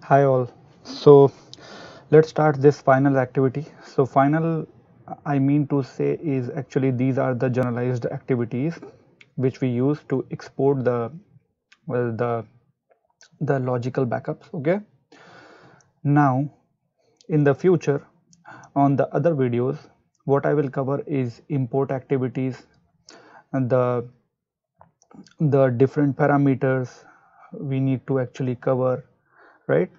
Hi all. So let's start this final activity. So final, I mean to say is actually these are the generalized activities which we use to export well the logical backups. Okay. Now in the future on the other videos, what I will cover is import activities and the different parameters we need to actually cover, right?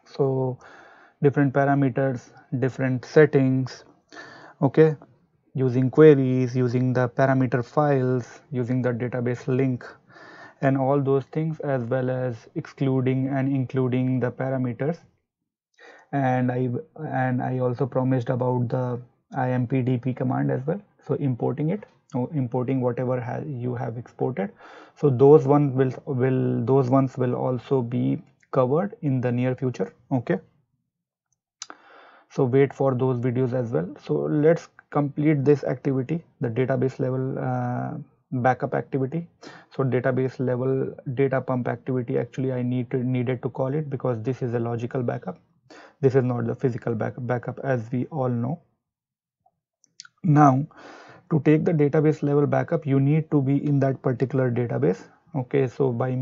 So different parameters, different settings, okay, using queries, using the parameter files, using the database link, and all those things, as well as excluding and including the parameters. And I also promised about the impdp command as well, so importing it, importing whatever you have exported. So those ones will also be covered in the near future. Okay, so wait for those videos as well. So let's complete this activity, the database level backup activity. So database level data pump activity, actually I needed to call it because this is a logical backup. This is not the physical backup, as we all know. Now to take the database level backup, you need to be in that particular database. Okay, so by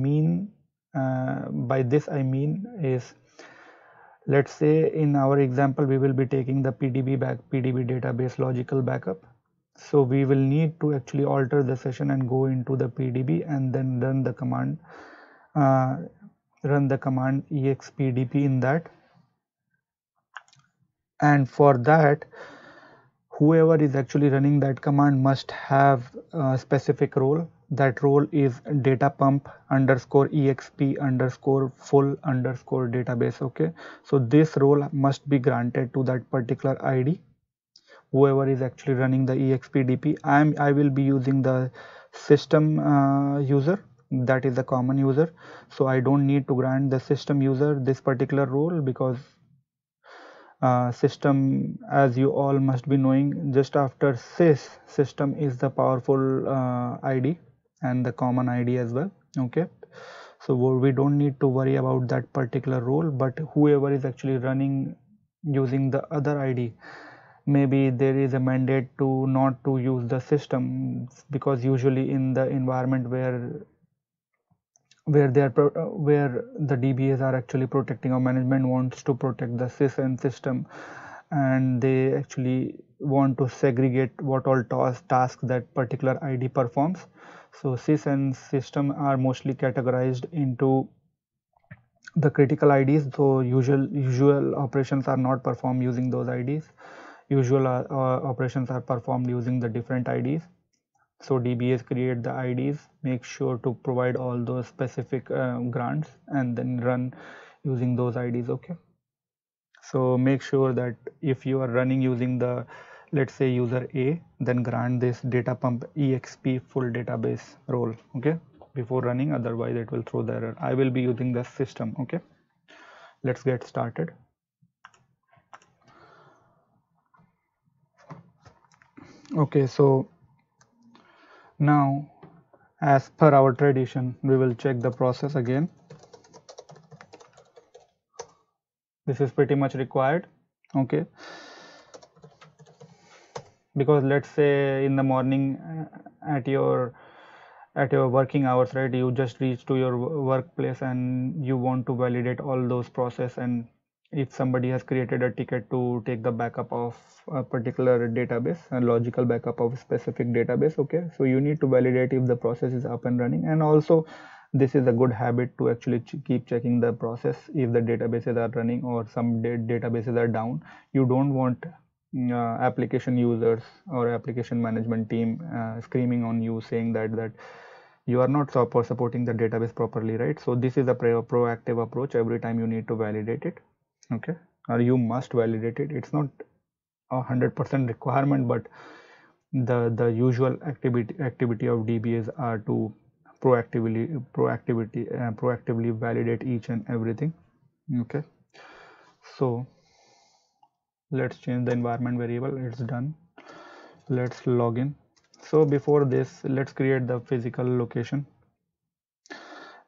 this I mean is, let's say in our example we will be taking the pdb database logical backup. So we will need to actually alter the session and go into the pdb and then uh, run the command expdp in that. And for that, whoever is actually running that command must have a specific role. That role is data pump underscore exp underscore full underscore database. Okay, so this role must be granted to that particular id, whoever is actually running the expdp. I will be using the system user, that is the common user. So I don't need to grant the system user this particular role because system, as you all must be knowing, just after sys, system is the powerful id and the common id as well. Okay, so we don't need to worry about that particular role, but whoever is actually running using the other id, maybe there is a mandate to not to use the system, because usually in the environment where the DBAs are actually protecting, or management wants to protect the sys and system, and they actually want to segregate what all tasks that particular ID performs. So sys and system are mostly categorized into the critical IDs. So usual operations are not performed using those IDs. Usual operations are performed using the different IDs. So DBAs create the IDs, make sure to provide all those specific grants, and then run using those IDs. Okay, so make sure that if you are running using the, let's say, user A, then grant this data pump exp full database role, okay, before running, otherwise it will throw the error. I will be using the system. Okay, let's get started. Okay, so now, as per our tradition, we will check the process again. This is pretty much required. Okay, because let's say in the morning, at your working hours, right, you just reach to your workplace and you want to validate all those process, and if somebody has created a ticket to take the backup of a particular database, a logical backup of a specific database, okay, so you need to validate if the process is up and running. And also this is a good habit to actually keep checking the process if the databases are running or some databases are down. You don't want application users or application management team screaming on you saying that you are not supporting the database properly, right? So this is a proactive approach. Every time you need to validate it, okay, or you must validate it. It's not 100% requirement, but the usual activity of DBAs are to proactively validate each and everything. Okay, so let's change the environment variable. It's done. Let's log in. So before this, let's create the physical location.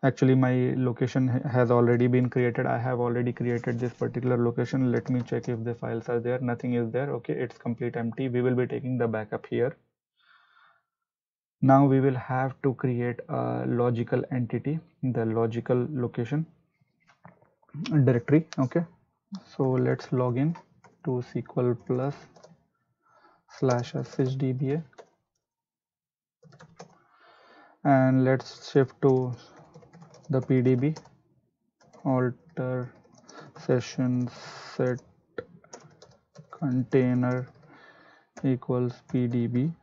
Actually my location has already been created. I have already created this particular location. Let me check if the files are there. Nothing is there. Okay, it's complete empty. We will be taking the backup here. Now we will have to create a logical entity, the logical location directory. Okay, so let's log in to SQL plus /shdba and let's shift to the PDB, alter session set container equals PDB.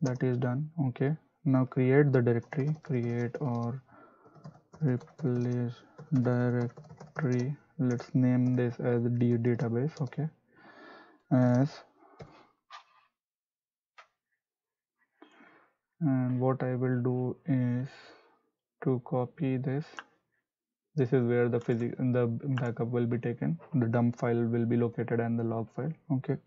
That is done. Okay, now create the directory, create or replace directory. Let's name this as D database. Okay, as, and what I will do is to copy this. This is where the backup will be taken. The dump file will be located and the log file. Okay,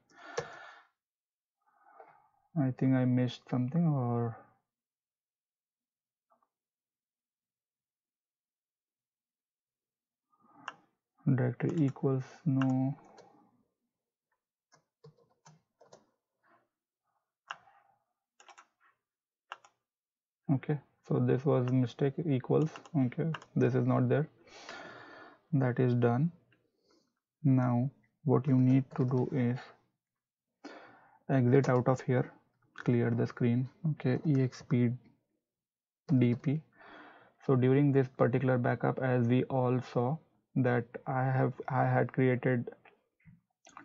I think I missed something, or directory equals no. Okay, so this was mistake, equals. Okay, this is not there. That is done. Now what you need to do is exit out of here, clear the screen. Okay, expdp. So during this particular backup, as we all saw, that I had created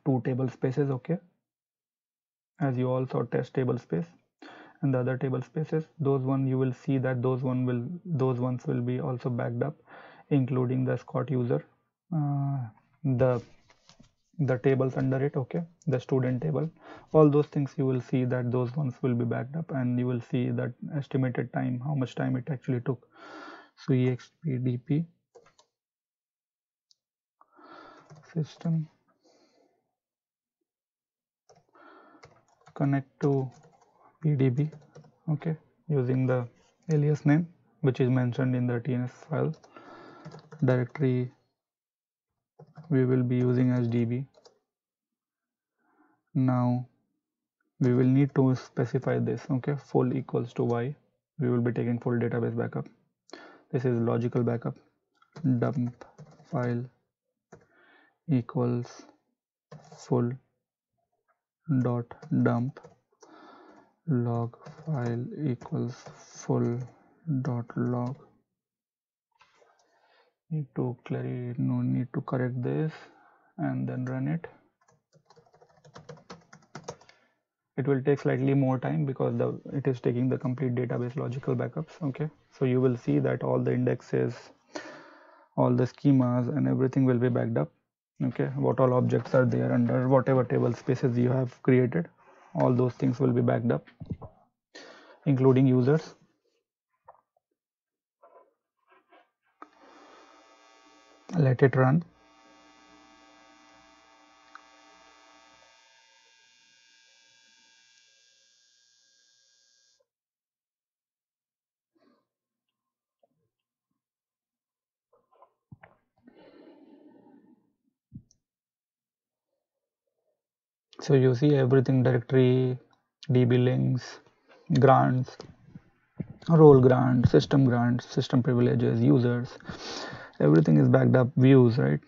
two table spaces. Okay, as you all saw, test table space and the other table spaces, those one you will see that those ones will be also backed up, including the Scott user, the tables under it. Okay, the student table, all those things you will see that those ones will be backed up, and you will see that estimated time, how much time it actually took. So expdp system connect to PDB. Okay, using the alias name which is mentioned in the TNS file. Directory we will be using as DB. Now we will need to specify this. Okay, full equals to y. We will be taking full database backup. This is logical backup. Dump file equals full dot dump. Log file equals full dot log. Need to correct this and then run it. It will take slightly more time because it is taking the complete database logical backups. Okay, so you will see that all the indexes, all the schemas and everything will be backed up. Okay, what all objects are there under whatever table spaces you have created, all those things will be backed up, including users. Let it run. So you see everything: directory, DB links, grants, role grants, system privileges, users, everything is backed up. Views, right,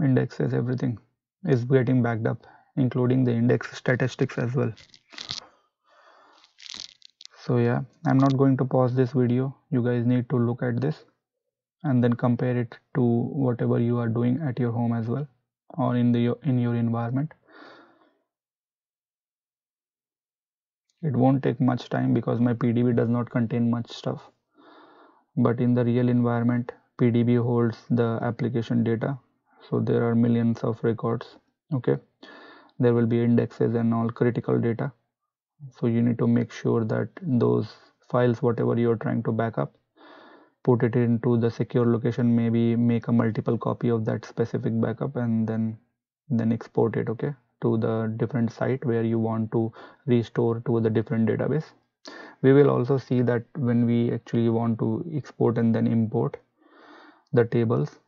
indexes, everything is getting backed up, including the index statistics as well. So yeah, I'm not going to pause this video. You guys need to look at this and then compare it to whatever you are doing at your home as well, or in your environment. It won't take much time because my PDB does not contain much stuff, but in the real environment, PDB holds the application data, so there are millions of records. Okay, there will be indexes and all critical data, so you need to make sure that those files, whatever you're trying to back up, put it into the secure location, maybe make a multiple copy of that specific backup, and then export it, okay, to the different site where you want to restore to the different database. We will also see that when we actually want to export and then import the tables.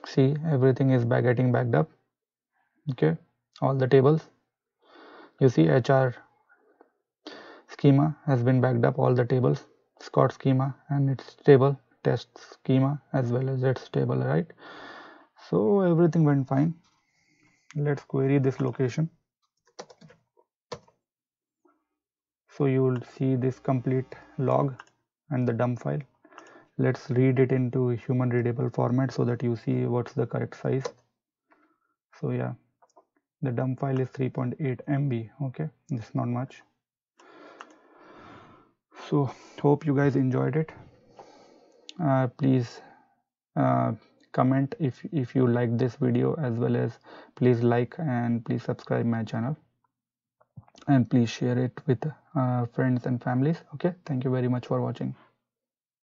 See, everything is getting backed up. Okay, all the tables. You see, HR schema has been backed up, all the tables, Scott schema and its table, test schema as well as its table, right? So everything went fine. Let's query this location. So you will see this complete log and the dump file. Let's read it into human readable format so that you see what's the correct size. So yeah, the dump file is 3.8 MB. Okay, it's not much. So hope you guys enjoyed it. Please comment if you like this video, as well as please like and please subscribe my channel, and please share it with friends and families. Okay, thank you very much for watching.